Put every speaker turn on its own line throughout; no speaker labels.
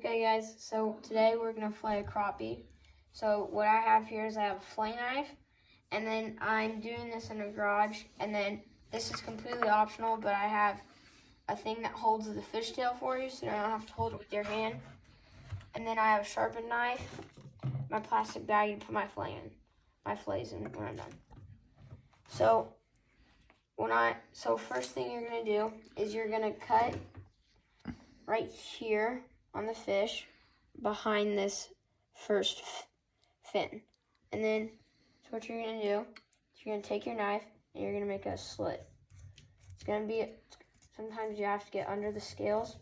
Okay guys, so today we're gonna fillet a crappie. So what I have here is I have a fillet knife, and then I'm doing this in a garage, and then this is completely optional, but I have a thing that holds the fishtail for you, so you don't have to hold it with your hand. And then I have a sharpened knife, my plastic bag to put my fillets in when I'm done. So first thing you're gonna do is you're gonna cut right here on the fish behind this first fin. And then, so what you're gonna do is you're gonna take your knife and you're gonna make a slit. It's gonna be, sometimes you have to get under the scales,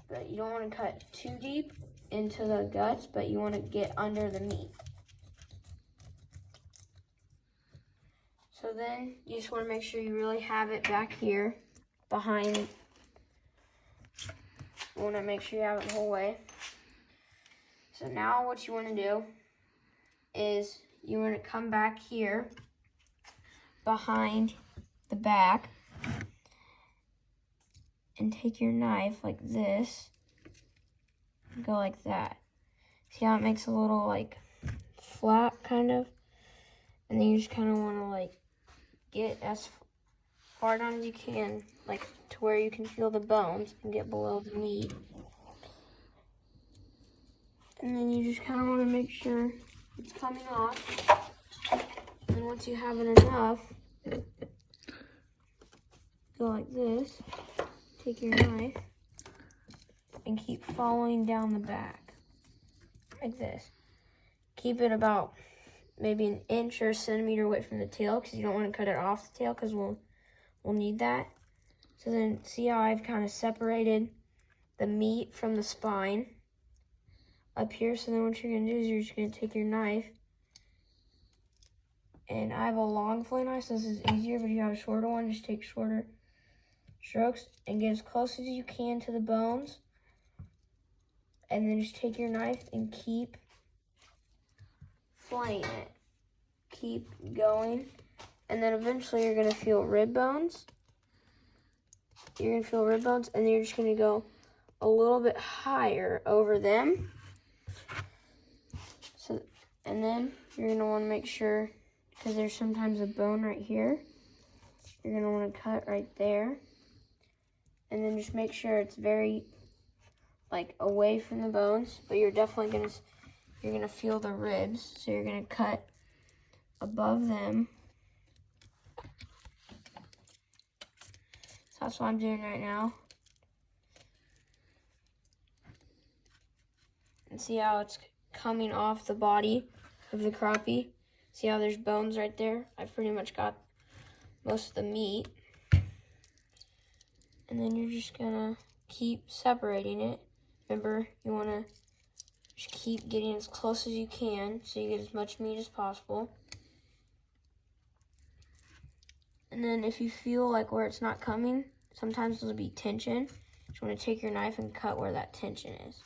but you don't wanna cut too deep into the guts, but you wanna get under the meat. So then you just wanna make sure you really have it back here behind. You want to make sure you have it the whole way. So now what you want to do is you want to come back here behind the back and take your knife like this and go like that. See how it makes a little like flap kind of? And then you just kind of want to like get as far down as you can, like to where you can feel the bones and get below the meat. And then you just kind of want to make sure it's coming off. And once you have it enough, go like this, take your knife, and keep following down the back, like this. Keep it about maybe an inch or a centimeter away from the tail, because you don't want to cut it off the tail, because we'll need that. So then see how I've kind of separated the meat from the spine up here. So then what you're going to do is you're just going to take your knife, and I have a long fillet knife, so this is easier, but if you have a shorter one, just take shorter strokes and get as close as you can to the bones. And then just take your knife and keep filleting it. Keep going. And then eventually you're going to feel rib bones. You're going to feel rib bones, and then you're just going to go a little bit higher over them. So, and then you're going to want to make sure, because there's sometimes a bone right here, you're going to want to cut right there. And then just make sure it's very, like, away from the bones, but you're definitely going to, you're going to feel the ribs. So you're going to cut above them. That's what I'm doing right now. And see how it's coming off the body of the crappie? See how there's bones right there? I've pretty much got most of the meat. And then you're just gonna keep separating it. Remember, you wanna just keep getting as close as you can so you get as much meat as possible. And then if you feel like where it's not coming, sometimes there'll be tension. You just want to take your knife and cut where that tension is.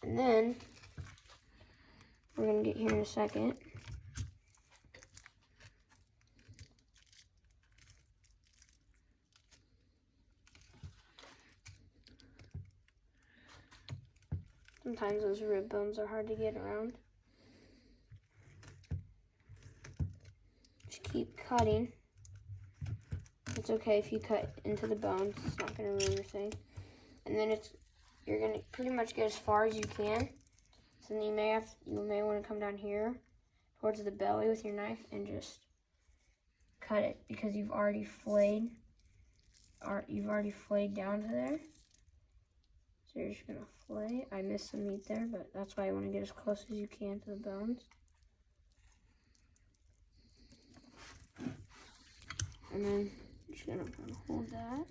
And then, we're going to get here in a second. Sometimes those rib bones are hard to get around. Just keep cutting. It's okay if you cut into the bones. It's not going to ruin your thing. And then you're going to pretty much get as far as you can. So then you may want to come down here towards the belly with your knife and just cut it, because you've already filleted down to there. So you're just going to fillet. I missed some meat there, but that's why you want to get as close as you can to the bones. And then you're just going to hold that.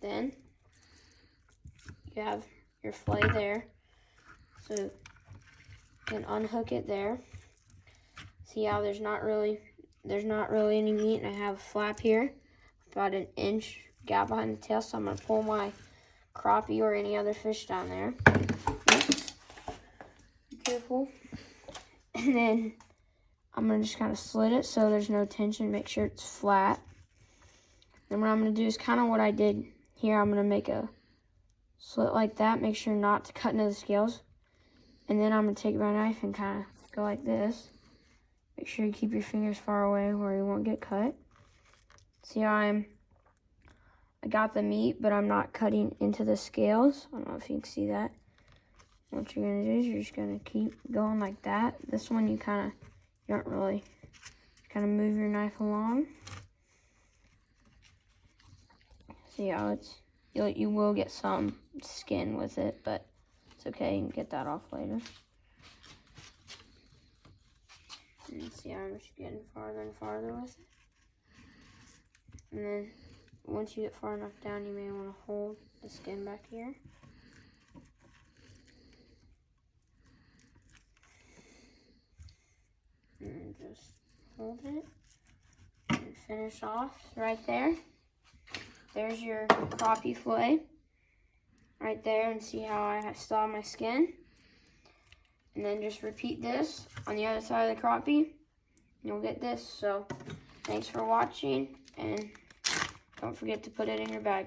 Then you have your fillet there. So you can unhook it there. See how there's not really any meat, and I have a flap here, about an inch gap behind the tail. So I'm going to pull my crappie or any other fish down there. Oops. Be careful. And then I'm going to just kind of slit it so there's no tension. Make sure it's flat. Then what I'm going to do is kind of what I did here. I'm going to make a slit like that. Make sure not to cut into the scales. And then I'm going to take my knife and kind of go like this. Make sure you keep your fingers far away where you won't get cut. See how I got the meat, but I'm not cutting into the scales. I don't know if you can see that. What you're going to do is you're just going to keep going like that. This one you don't really kind of move your knife along. See how you will get some skin with it, but it's okay, you can get that off later. And see how I'm just getting farther and farther with it. And then once you get far enough down, you may want to hold the skin back here. And just hold it and finish off right there. There's your crappie fillet right there, and see how I still have my skin. And then just repeat this on the other side of the crappie, and you'll get this. So thanks for watching, and don't forget to put it in your bag.